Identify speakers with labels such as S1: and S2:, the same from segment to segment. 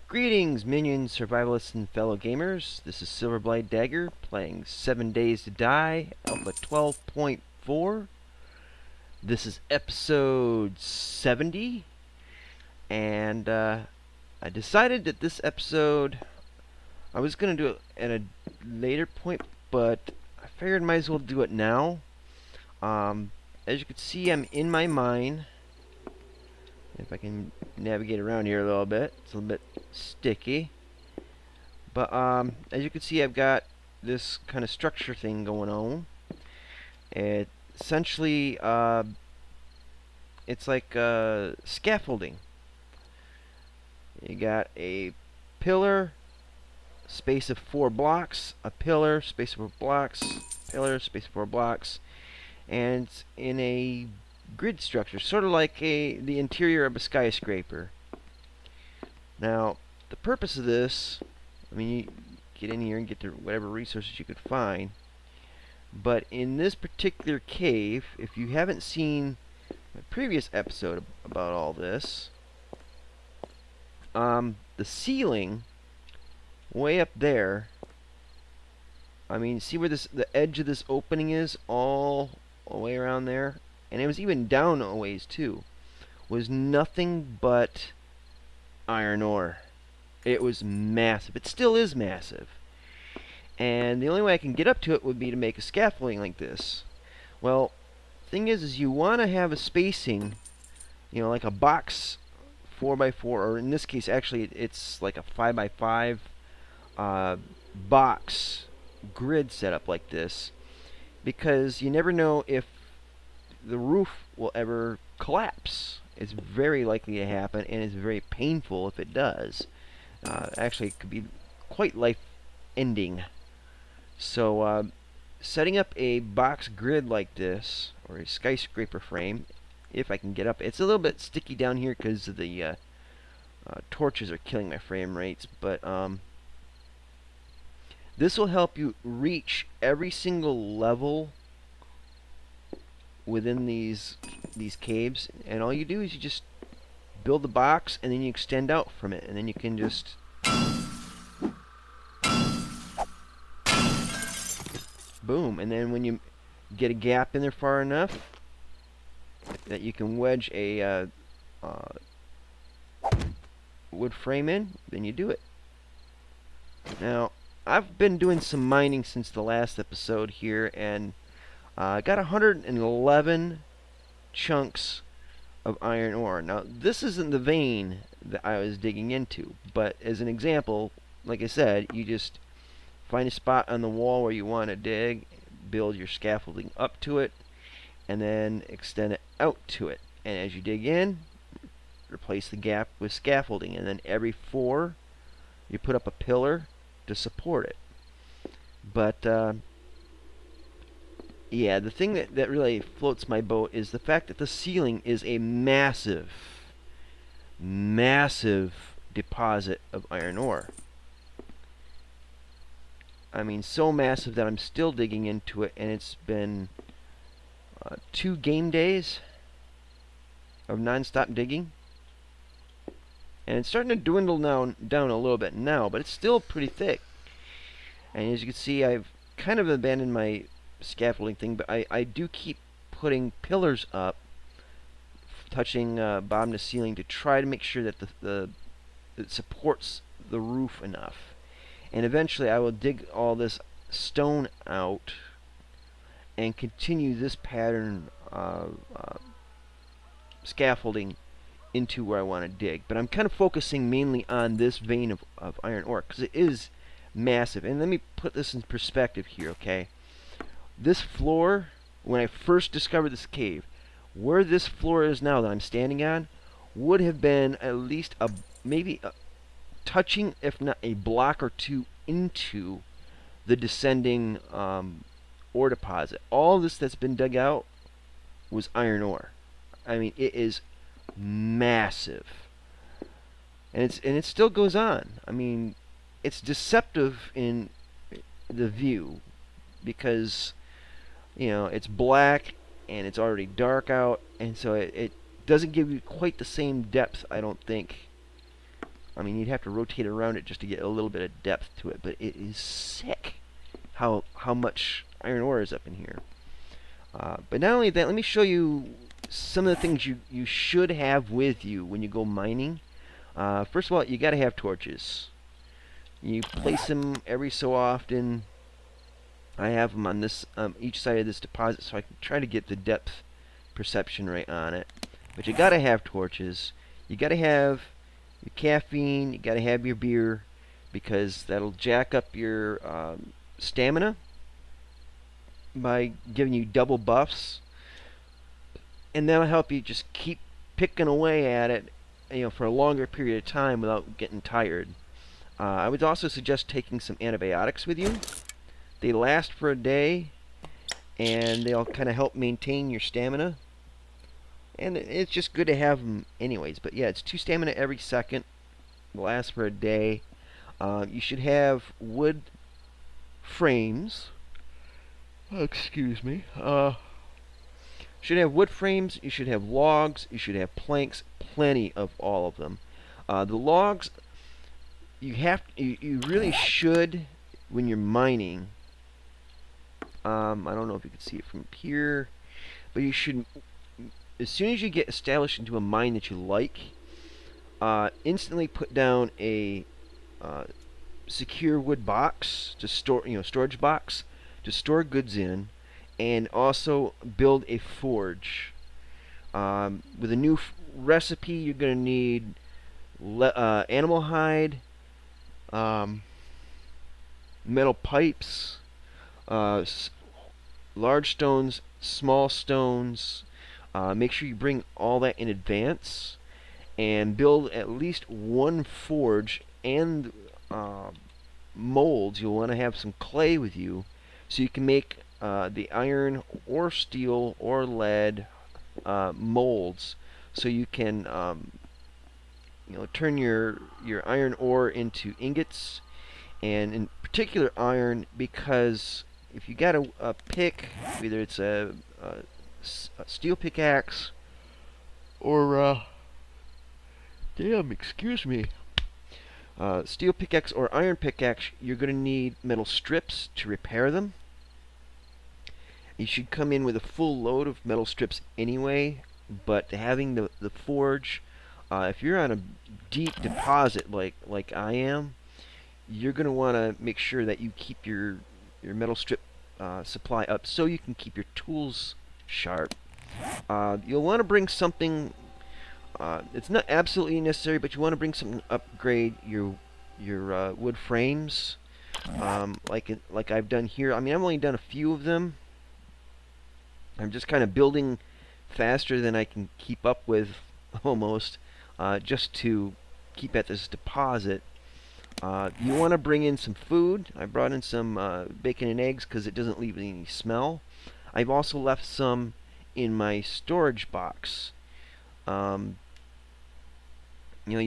S1: Greetings, minions, survivalists, and fellow gamers. This is Silverblade Dagger playing 7 Days to Die, Alpha 12.4. This is episode 70, and I decided that this episode I was going to do it at a later point, but I figured I might as well do it now. As you can see, I'm in my mine. If I can navigate around here a little bit, it's a little bit sticky. But as you can see, I've got this kind of structure thing going on. It essentially it's like scaffolding. You got a pillar, space of 4 blocks, a pillar, space of 4 blocks, pillar, space of 4 blocks, and it's in a grid structure, sort of like the interior of a skyscraper. Now, the purpose of this, I mean, you get in here and get to whatever resources you could find, but in this particular cave, if you haven't seen my previous episode about all this, the ceiling way up there, I mean, see where the edge of this opening is, all the way around there, and it was even down a ways too, was nothing but iron ore. It was massive. It still is massive. And the only way I can get up to it would be to make a scaffolding like this. Well, thing is you want to have a spacing, you know, like a box 4x4, or in this case actually it's like a 5x5 box grid setup like this, because you never know if the roof will ever collapse. It's very likely to happen, and it's very painful if it does. Actually, it could be quite life-ending. So, setting up a box grid like this, or a skyscraper frame, if I can get up. It's a little bit sticky down here because the torches are killing my frame rates, but this will help you reach every single level within these caves, and all you do is you just build the box and then you extend out from it, and then you can just boom, and then when you get a gap in there far enough that you can wedge a wood frame in, then you do it. Now, I've been doing some mining since the last episode here, and I got 111 chunks of iron ore. Now, this isn't the vein that I was digging into, but as an example, like I said, you just find a spot on the wall where you want to dig, build your scaffolding up to it, and then extend it out to it. And as you dig in, replace the gap with scaffolding, and then every 4, you put up a pillar to support it. But yeah, the thing that really floats my boat is the fact that the ceiling is a massive deposit of iron ore. I mean, so massive that I'm still digging into it, and it's been 2 game days of non-stop digging. And it's starting to dwindle down a little bit now, but it's still pretty thick. And as you can see, I've kind of abandoned my scaffolding thing, but I do keep putting pillars up, touching bottom to ceiling, to try to make sure that it supports the roof enough. And eventually I will dig all this stone out and continue this pattern of scaffolding into where I want to dig. But I'm kind of focusing mainly on this vein of iron ore, because it is massive. And let me put this in perspective here, okay? This floor, when I first discovered this cave, where this floor is now that I'm standing on, would have been at least maybe touching, if not a block or 2 into the descending ore deposit. All this that's been dug out was iron ore. I mean, it is massive, and it still goes on. I mean, it's deceptive in the view, because you know, it's black and it's already dark out, and so it doesn't give you quite the same depth, I don't think, I mean, you'd have to rotate around it just to get a little bit of depth to it, but it is sick how much iron ore is up in here. But not only that, let me show you some of the things you should have with you when you go mining. First of all, you got to have torches. You place them every so often. I have them on this each side of this deposit, so I can try to get the depth perception right on it. But you got to have torches. You got to have your caffeine. You got to have your beer, because that'll jack up your stamina by giving you double buffs, and that'll help you just keep picking away at it, for a longer period of time without getting tired. I would also suggest taking some antibiotics with you. They last for a day, and they'll kind of help maintain your stamina. And it's just good to have them anyways. But yeah, it's 2 stamina every second. Will last for a day. You should have wood frames. Excuse me. Should have wood frames. You should have logs. You should have planks. Plenty of all of them. The logs, you really should, when you're mining. I don't know if you can see it from here, but you should, as soon as you get established into a mine that you like, instantly put down a secure wood box to store, storage box to store goods in, and also build a forge. With a new recipe, you're going to need animal hide, metal pipes, large stones, small stones. Make sure you bring all that in advance, and build at least one forge and molds. You'll want to have some clay with you, so you can make the iron or steel or lead molds, so you can turn your iron ore into ingots, and in particular iron, because if you got a pick, either it's a steel pickaxe or excuse me, steel pickaxe or iron pickaxe, you're going to need metal strips to repair them. You should come in with a full load of metal strips anyway, but having the forge, if you're on a deep deposit like I am, you're going to want to make sure that you keep your metal strip supply up, so you can keep your tools sharp. You'll want to bring something. It's not absolutely necessary, but you want to bring something to upgrade your wood frames, like I've done here. I mean, I've only done a few of them. I'm just kind of building faster than I can keep up with, almost, just to keep at this deposit. You want to bring in some food. I brought in some bacon and eggs because it doesn't leave any smell. I've also left some in my storage box. You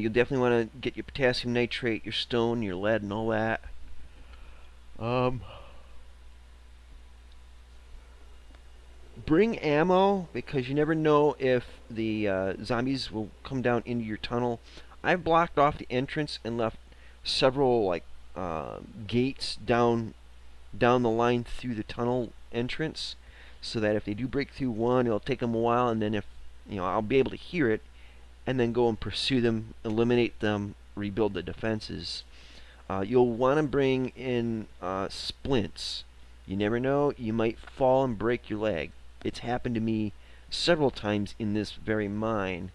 S1: definitely want to get your potassium nitrate, your stone, your lead, and all that. Bring ammo, because you never know if the zombies will come down into your tunnel. I've blocked off the entrance and left several gates down the line through the tunnel entrance, so that if they do break through one, it'll take them a while, and then if I'll be able to hear it, and then go and pursue them, eliminate them, rebuild the defenses. You'll want to bring in splints. You never know, you might fall and break your leg. It's happened to me several times in this very mine.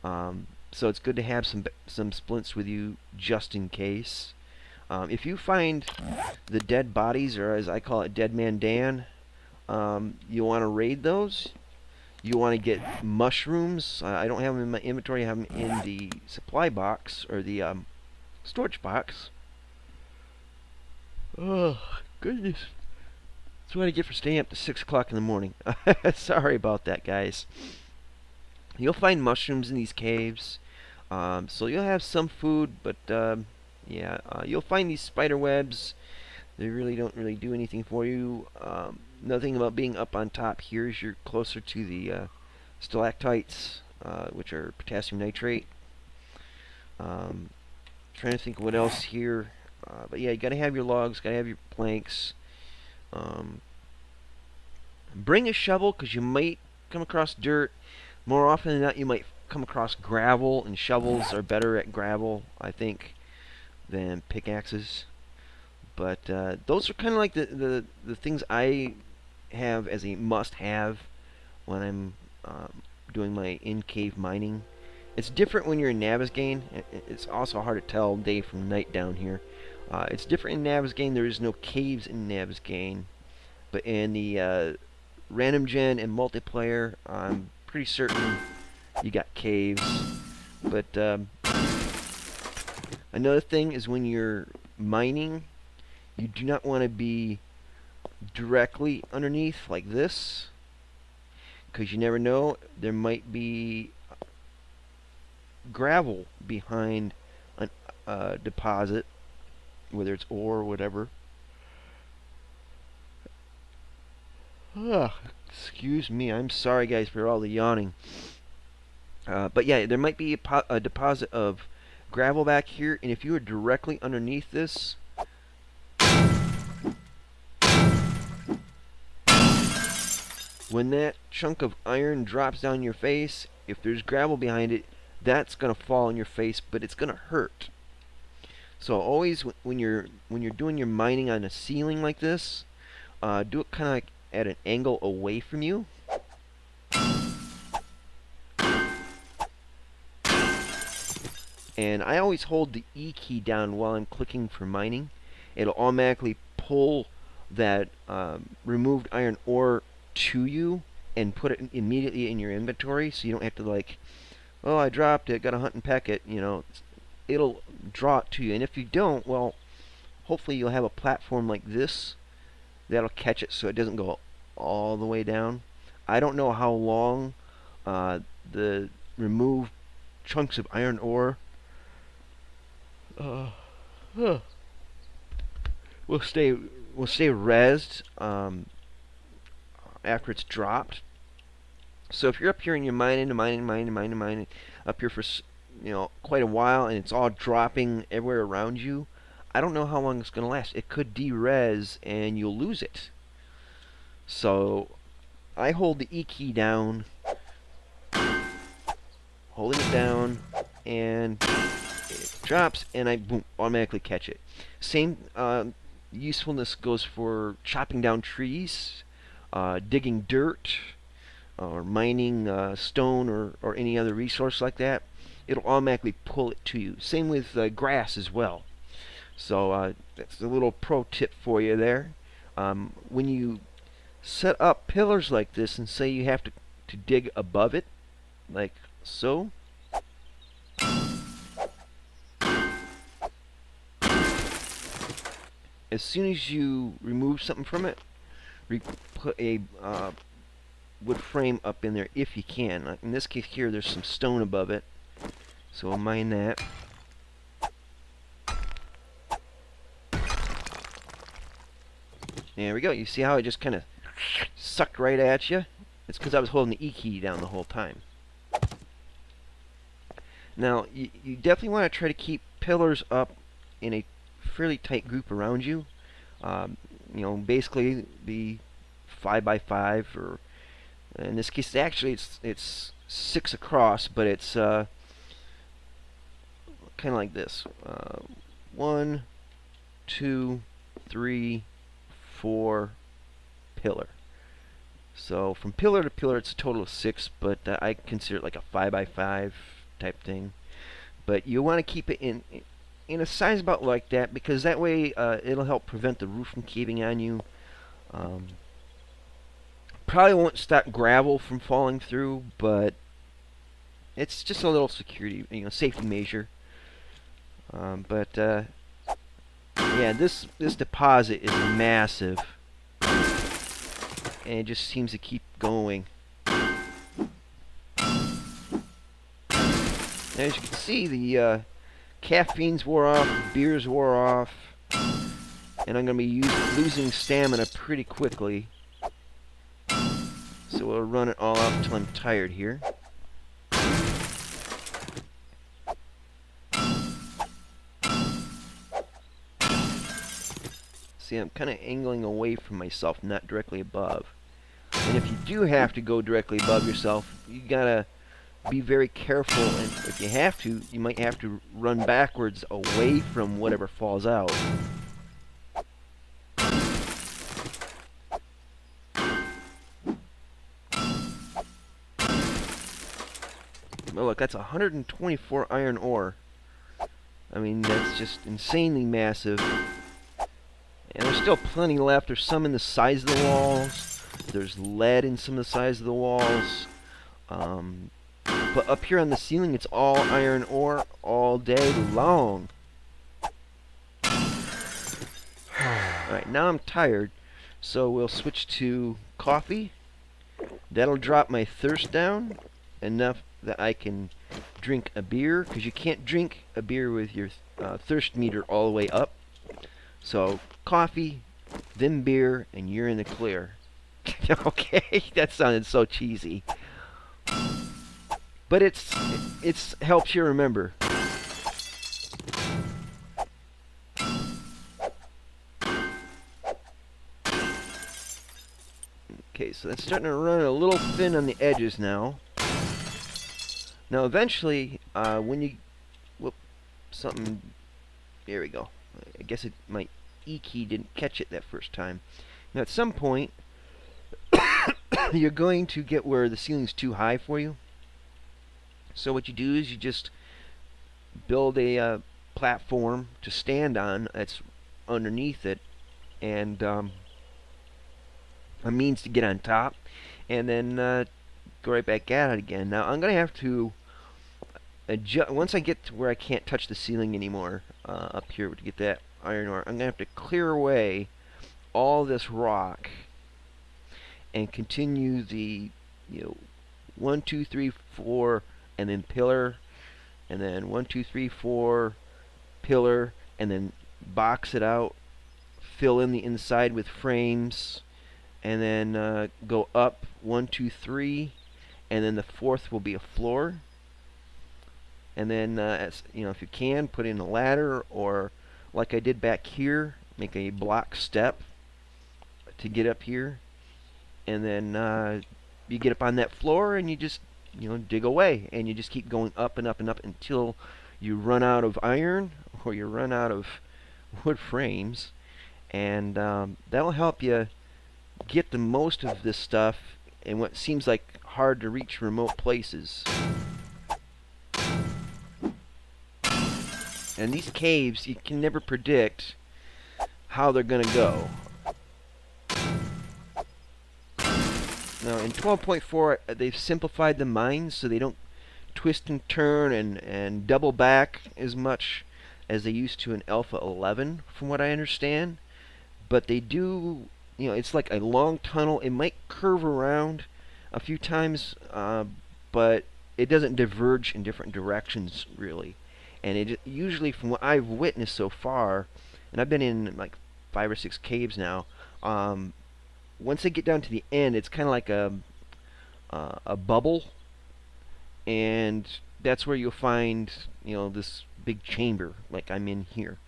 S1: So it's good to have some splints with you just in case. If you find the dead bodies, or as I call it, Dead Man Dan, you want to raid those. You want to get mushrooms. I don't have them in my inventory. I have them in the supply box, or the storage box. Oh, goodness. That's what I get for staying up to 6 o'clock in the morning. Sorry about that, guys. You'll find mushrooms in these caves. So you'll have some food, but yeah, you'll find these spider webs. They really don't do anything for you. Nothing about being up on top here, as you're closer to the stalactites, which are potassium nitrate. Trying to think what else here. But yeah, you gotta have your logs, gotta have your planks. Bring a shovel because you might come across dirt. More often than not, you might come across gravel, and shovels are better at gravel, I think, than pickaxes. But those are kind of like the things I have as a must-have when I'm doing my in-cave mining. It's different when you're in Navezgane. It's also hard to tell day from night down here. It's different in Navezgane. There is no caves in Navezgane. But in the random gen and multiplayer, I'm pretty certain you got caves. But another thing is when you're mining, you do not want to be directly underneath like this, because you never know, there might be gravel behind a deposit, whether it's ore or whatever. Excuse me, I'm sorry guys for all the yawning. But yeah, there might be a deposit of gravel back here, and if you are directly underneath this, when that chunk of iron drops down your face, if there's gravel behind it, that's going to fall on your face, but it's going to hurt. So always when you're doing your mining on a ceiling like this, do it kind of like at an angle away from you. And I always hold the E key down while I'm clicking for mining. It'll automatically pull that removed iron ore to you and put it immediately in your inventory, so you don't have to like, oh, I dropped it, gotta hunt and peck it, you know. It'll draw it to you, and if you don't, well, hopefully you'll have a platform like this that'll catch it so it doesn't go all the way down. I don't know how long the removed chunks of iron ore will stay rezzed after it's dropped. So if you're up here and you're mining up here for quite a while, and it's all dropping everywhere around you, I don't know how long it's going to last. It could de-res and you'll lose it. So I hold the E key down, holding it down, and it drops, and I boom, automatically catch it. Same usefulness goes for chopping down trees, digging dirt, or mining stone or any other resource like that. It'll automatically pull it to you. Same with grass as well. So that's a little pro tip for you there. When you set up pillars like this, and say you have to dig above it, like so, as soon as you remove something from it, put a wood frame up in there if you can. Like in this case here, there's some stone above it, so we'll mine that. There we go. You see how it just kind of sucked right at you? It's because I was holding the E key down the whole time. Now, you definitely want to try to keep pillars up in a fairly tight group around you. Basically be 5 by 5, or in this case, actually it's 6 across, but it's kind of like this: 1, 2, 3, 4 pillar. So from pillar to pillar, it's a total of 6, but I consider it like a 5 by 5 type thing. But you want to keep it in a size about like that, because that way it'll help prevent the roof from caving on you. Probably won't stop gravel from falling through, but it's just a little security, safety measure. Yeah, this deposit is massive, and it just seems to keep going. As you can see, the caffeine's wore off, the beers wore off, and I'm going to be losing stamina pretty quickly. So we'll run it all out until I'm tired here. See, I'm kind of angling away from myself, not directly above. And if you do have to go directly above yourself, you gotta be very careful, and if you have to, you might have to run backwards away from whatever falls out. Well, look, that's 124 iron ore. I mean, that's just insanely massive. And there's still plenty left. There's some in the sides of the walls. There's lead in some of the sides of the walls. But up here on the ceiling, it's all iron ore all day long. Alright, now I'm tired, so we'll switch to coffee. That'll drop my thirst down enough that I can drink a beer, because you can't drink a beer with your thirst meter all the way up. So coffee, then beer, and you're in the clear. Okay, that sounded so cheesy, but it's helps you remember. Okay, so that's starting to run a little thin on the edges now. Now eventually, when you something, there we go. I guess my E key didn't catch it that first time. Now at some point, you're going to get where the ceiling's too high for you. So what you do is you just build a platform to stand on that's underneath it, and a means to get on top, and then go right back at it again. Now I'm going to have to adjust, once I get to where I can't touch the ceiling anymore up here to get that iron ore, I'm going to have to clear away all this rock and continue the 1, 2, 3, 4, and then pillar, and then 1, 2, 3, 4, pillar, and then box it out, fill in the inside with frames, and then go up 1, 2, 3, and then the fourth will be a floor. And then as if you can, put in a ladder, or like I did back here, make a block step to get up here. And then you get up on that floor, and you just dig away, and you just keep going up and up and up until you run out of iron, or you run out of wood frames. And that'll help you get the most of this stuff in what seems like hard to reach remote places. And these caves, you can never predict how they're going to go. Now in 12.4, they've simplified the mines so they don't twist and turn and double back as much as they used to in Alpha 11, from what I understand. But they do, it's like a long tunnel. It might curve around a few times, but it doesn't diverge in different directions, really. And it usually, from what I've witnessed so far, and I've been in like 5 or 6 caves now, once they get down to the end, it's kind of like a bubble, and that's where you'll find this big chamber like I'm in here.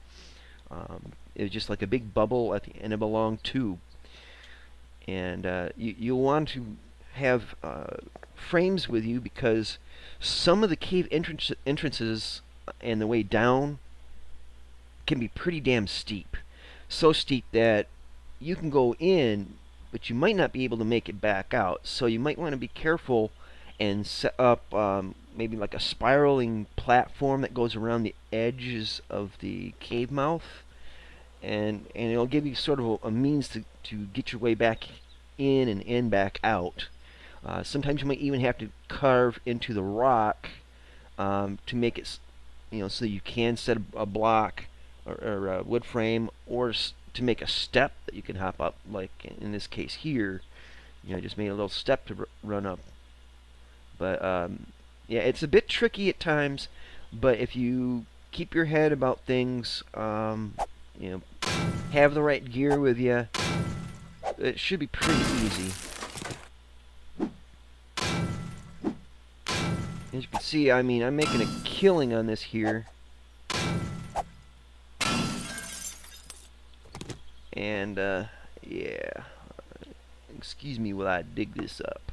S1: It's just like a big bubble at the end of a long tube, and you'll want to have frames with you, because some of the cave entrances and the way down can be pretty damn steep. So steep that you can go in, but you might not be able to make it back out. So you might want to be careful and set up maybe like a spiraling platform that goes around the edges of the cave mouth, and it'll give you sort of a means to get your way back in and back out. Sometimes you might even have to carve into the rock to make it so you can set a block or a wood frame, or to make a step that you can hop up, like in this case here. Just made a little step to run up. But yeah, it's a bit tricky at times, but if you keep your head about things, have the right gear with you, it should be pretty easy. As you can see, I mean, I'm making a killing on this here. And yeah, excuse me while I dig this up.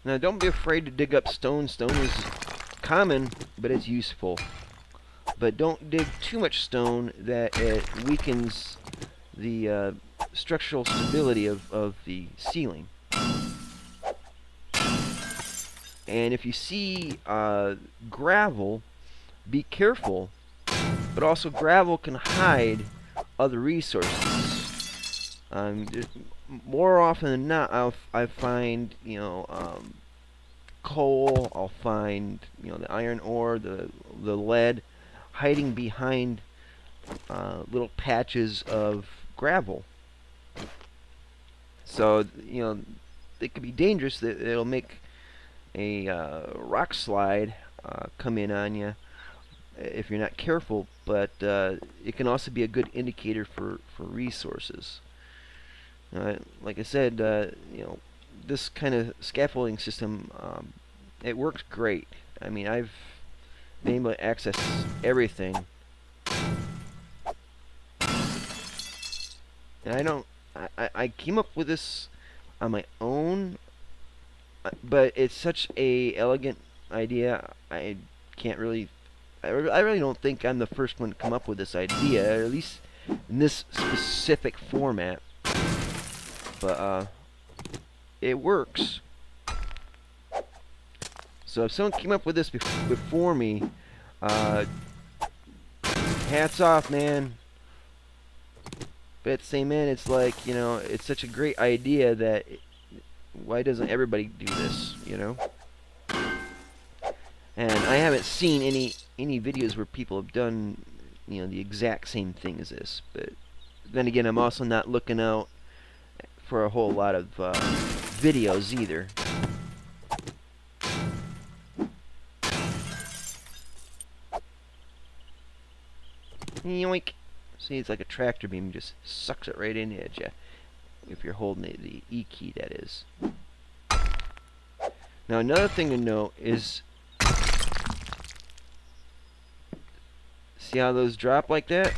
S1: Now don't be afraid to dig up stone. Stone is common, but it's useful. But don't dig too much stone that it weakens the structural stability of the ceiling. And if you see gravel, be careful. But also gravel can hide other resources. More often than not, I find, you know, coal. I'll find, you know, the iron ore, the lead, hiding behind little patches of gravel. So, you know, it can be dangerous. It'll make a rock slide come in on you if you're not careful. But it can also be a good indicator for resources. Like I said, you know, this kind of scaffolding system, it works great. I mean, I've been able to access everything. And I came up with this on my own, but it's such a elegant idea. I can't really, I really don't think I'm the first one to come up with this idea, or at least in this specific format. But it works. So if someone came up with this before me, hats off, man. But at the same end, it's like, you know, it's such a great idea that why doesn't everybody do this, you know? And I haven't seen any videos where people have done, you know, the exact same thing as this. But then again, I'm also not looking out for a whole lot of videos either. Yoink! See, it's like a tractor beam, just sucks it right in at you. If you're holding the E key, that is. Now, another thing to note is, see how those drop like that?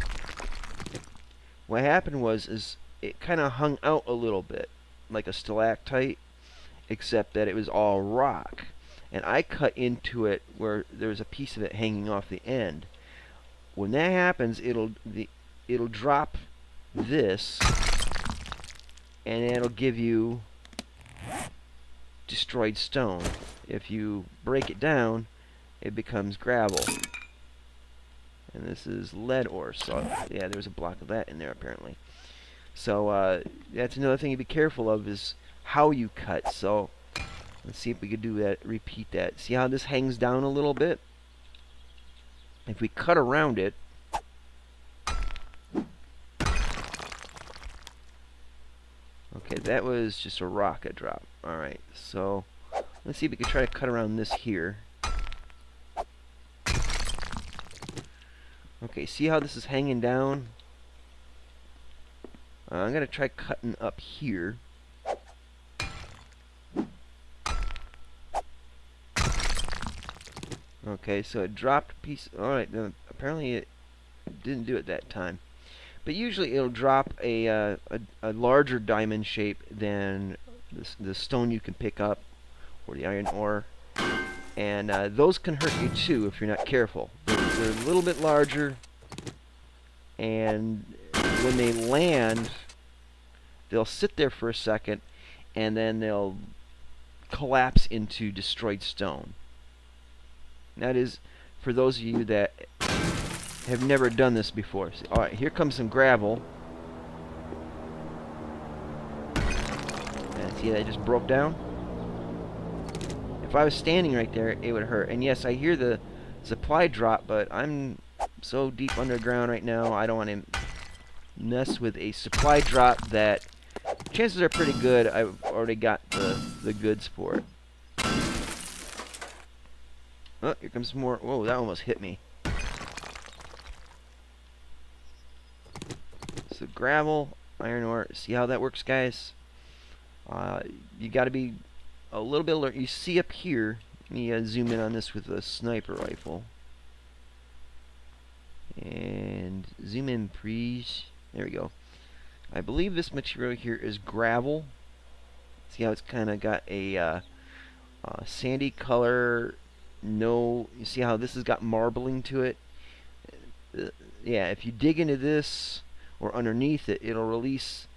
S1: What happened was it kind of hung out a little bit, like a stalactite, except that it was all rock. And I cut into it where there was a piece of it hanging off the end. When that happens, it'll drop this, and it'll give you destroyed stone. If you break it down, it becomes gravel. And this is lead ore, so yeah, there's a block of that in there apparently. So that's another thing to be careful of, is how you cut. So let's see if we could do that, repeat that. See how this hangs down a little bit? If we cut around it, okay, that was just a rocket drop. Alright, so let's see if we can try to cut around this here. Okay, see how this is hanging down? I'm going to try cutting up here. Okay, so it dropped a piece. Alright, apparently it didn't do it that time. But usually it'll drop a larger diamond shape than the stone you can pick up, or the iron ore. And those can hurt you too if you're not careful. They're a little bit larger, and when they land, they'll sit there for a second, and then they'll collapse into destroyed stone. That is for those of you that have never done this before. Alright, here comes some gravel. And see, that just broke down? If I was standing right there, it would hurt. And yes, I hear the supply drop, but I'm so deep underground right now, I don't want to mess with a supply drop that chances are pretty good I've already got the goods for it. Oh, here comes some more. Whoa, that almost hit me. So gravel, iron ore. See how that works, guys? You got to be a little bit alert. You see up here, let me zoom in on this with a sniper rifle. And zoom in, please. There we go. I believe this material here is gravel. See how it's kind of got a sandy color. No, you see how this has got marbling to it? Yeah, if you dig into this or underneath it, it'll release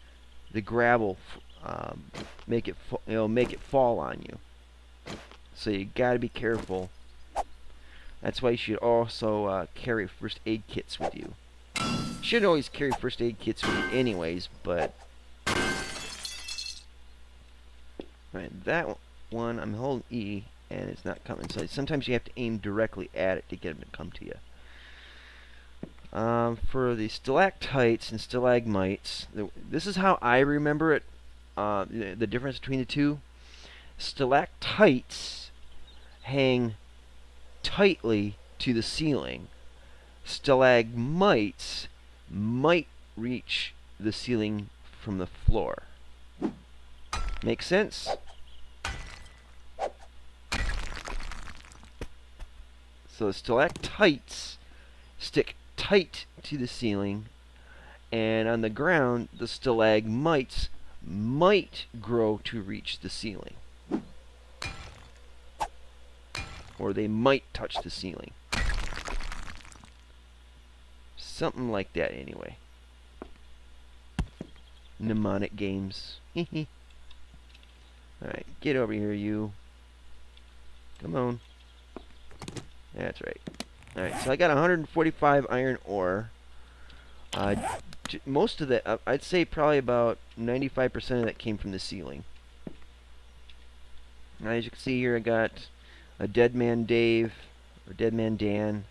S1: the gravel, make it fall on you. So you got to be careful. That's why you should also carry first aid kits with you. You should always carry first aid kits with you anyways, but right, that one I'm holding E and it's not coming. So sometimes you have to aim directly at it to get them to come to you. For the stalactites and stalagmites, this is how I remember it. The difference between the two: stalactites hang tightly to the ceiling. Stalagmites might reach the ceiling from the floor. Make sense? So stalactites stick tight to the ceiling, and on the ground the stalagmites might grow to reach the ceiling. Or they might touch the ceiling. Something like that anyway. Mnemonic games. Alright, get over here, you. Come on. That's right. Alright, so I got 145 iron ore. Most of that, I'd say probably about 95% of that came from the ceiling. Now, as you can see here, I got a Dead Man Dave, or Dead Man Dan,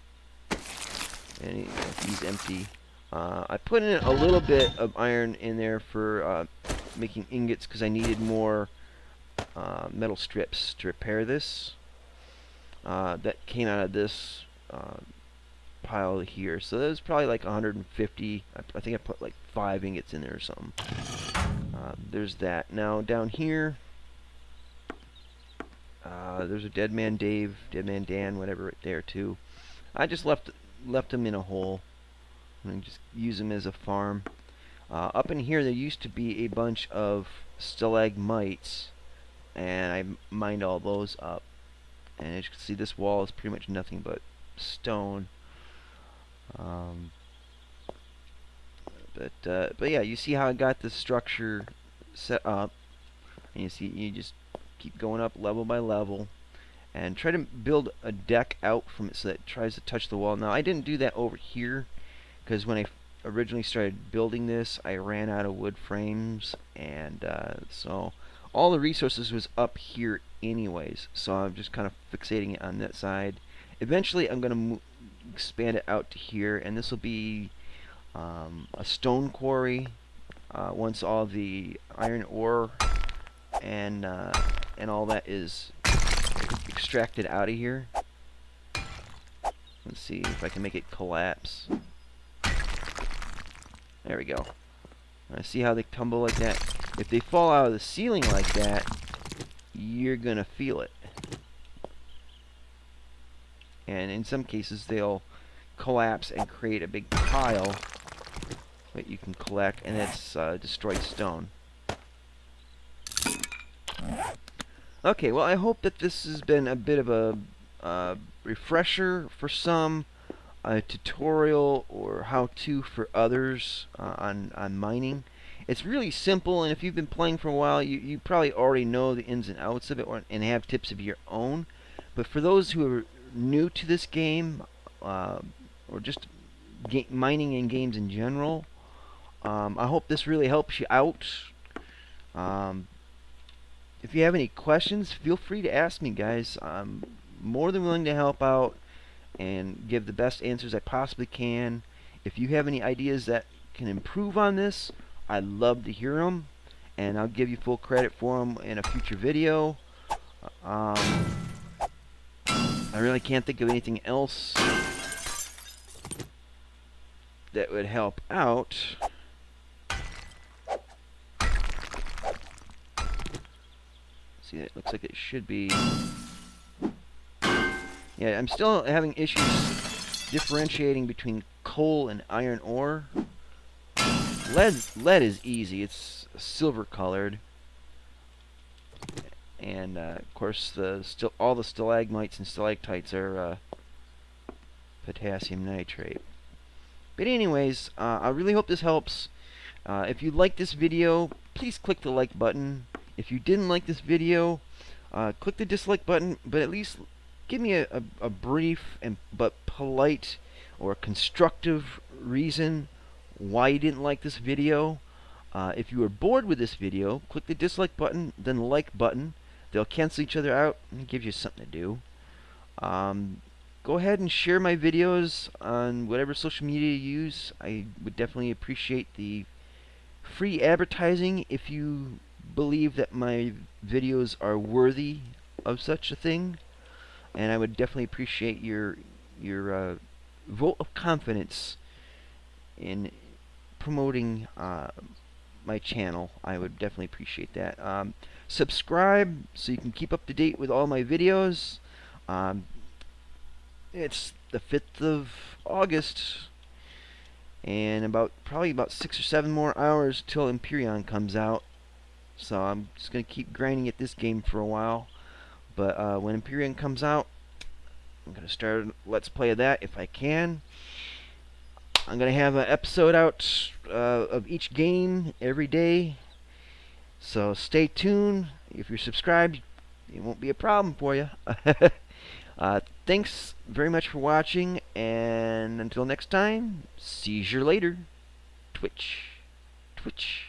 S1: and he's empty. I put in a little bit of iron in there for making ingots because I needed more metal strips to repair this. That came out of this pile here, so that was probably like 150. I think I put like 5 ingots in there or something. There's that. Now down here, there's a Dead Man Dave, Dead Man Dan, whatever, right there too. I just left them in a hole and just use them as a farm. Up in here, there used to be a bunch of stalagmites, and I mined all those up. And as you can see, this wall is pretty much nothing but stone. But yeah, you see how I got the structure set up, and you see you just keep going up level by level, and try to build a deck out from it so that it tries to touch the wall. Now I didn't do that over here because when I originally started building this, I ran out of wood frames, and so all the resources was up here anyways. So I'm just kind of fixating it on that side. Eventually, I'm going to expand it out to here, and this will be a stone quarry once all the iron ore and all that is extracted out of here. Let's see if I can make it collapse. There we go. See how they tumble like that? If they fall out of the ceiling like that, you're gonna feel it. And in some cases, they'll collapse and create a big pile that you can collect, and that's destroyed stone. Okay, well, I hope that this has been a bit of a refresher for some, a tutorial or how-to for others on mining. It's really simple, and if you've been playing for a while, you probably already know the ins and outs of it, and have tips of your own. But for those who are new to this game, or just mining in games in general, I hope this really helps you out. If you have any questions, feel free to ask me, guys. I'm more than willing to help out and give the best answers I possibly can. If you have any ideas that can improve on this, I'd love to hear them, and I'll give you full credit for them in a future video. I really can't think of anything else that would help out. See, it looks like it should be. Yeah, I'm still having issues differentiating between coal and iron ore. Lead is easy. It's silver colored. And of course, all the stalagmites and stalactites are potassium nitrate. But anyways, I really hope this helps. If you like this video, please click the like button. If you didn't like this video, click the dislike button, but at least give me a brief but polite or constructive reason why you didn't like this video. If you are bored with this video, click the dislike button, then the like button. They'll cancel each other out and give you something to do. Go ahead and share my videos on whatever social media you use. I would definitely appreciate the free advertising if you believe that my videos are worthy of such a thing. And I would definitely appreciate your vote of confidence in promoting my channel. I would definitely appreciate that. Subscribe so you can keep up to date with all my videos. It's the 5th of August, and probably about 6 or 7 more hours till Empyrean comes out. So I'm just gonna keep grinding at this game for a while. But when Empyrean comes out, I'm gonna start a Let's Play of that if I can. I'm gonna have an episode out of each game every day. So stay tuned. If you're subscribed, it won't be a problem for you. Thanks very much for watching, and until next time, see you later. Twitch. Twitch.